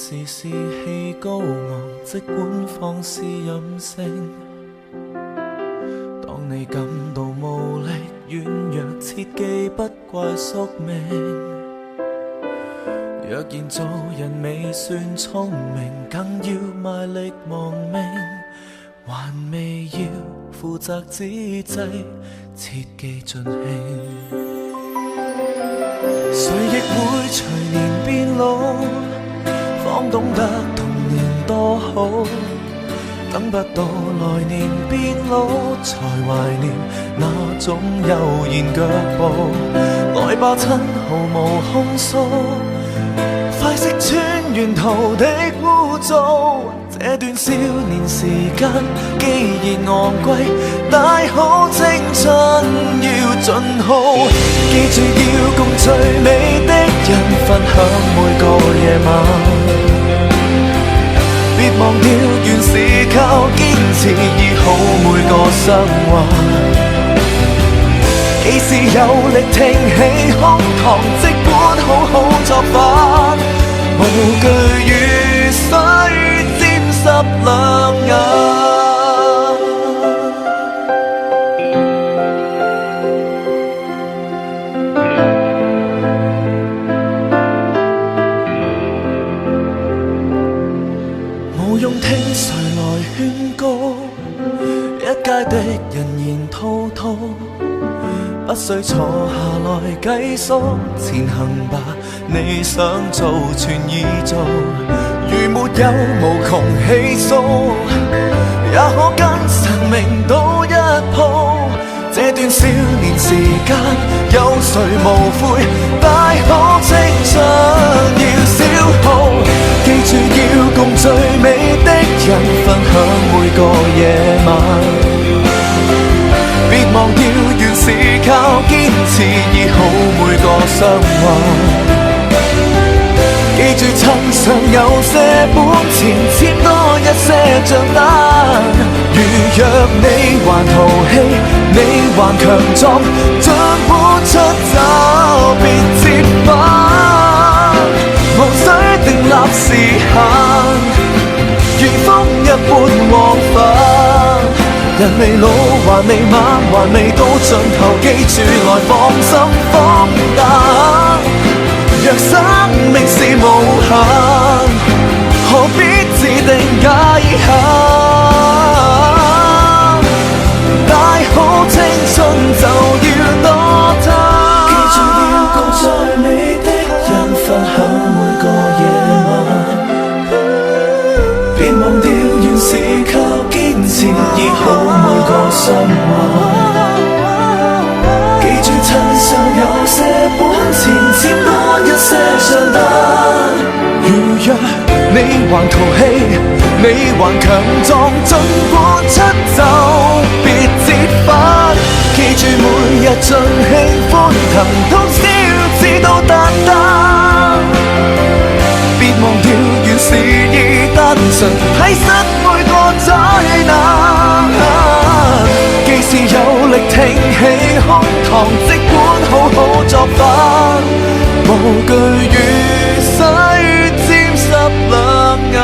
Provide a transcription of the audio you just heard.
時士氣高昂，即管放肆任性。當你感到無力軟弱，切記不怪宿命。若然做人未算聰明，更要賣力亡命。還未要負責之際，切記盡興。誰亦會隨年變老，方懂得童年多好。等不到來年變老，才懷念那種悠然腳步。來吧親，毫無控訴，快識穿沿途的污糟。這段少年時間既然昂貴，大好青春要盡耗。記住要共最美的人分享每個夜晚，別忘掉原是靠堅持醫好每個傷患。幾時有力挺起胸膛，即管好好作反，無懼雨水濕兩眼。無用聽誰來勸告，一街的人言滔滔，不需坐下來計數，前行吧，你想做全已做。如沒有無窮氣數，也可跟神明賭一鋪。這段少年時間，有誰無悔？大好青春要消耗。記住要共最美的人分享每個夜晚，別忘掉原是靠堅持醫好每個傷患。記住趁尚有些本錢，簽多一些賬單。如若你還淘氣，你還強壯，盡管出走別折返。無需定立時限，如風一般往返。人未老還未晚，還未到盡頭，記住來放心放膽。若生命是無限，何必自定界限？大好青春就要多貪。記住要共最美的人分享每個夜晚，別忘掉原是靠堅持醫好每個傷患。記住趁尚有些本錢，簽多一些賬單。如若你還淘氣，你還強壯，盡管出走別折返。記住每日盡興歡騰，通宵至到蛋蛋。別忘掉原是已單純，睇失每個災難。既是有力挺起胸膛，即管好好作反，無懼雨水沾濕兩眼。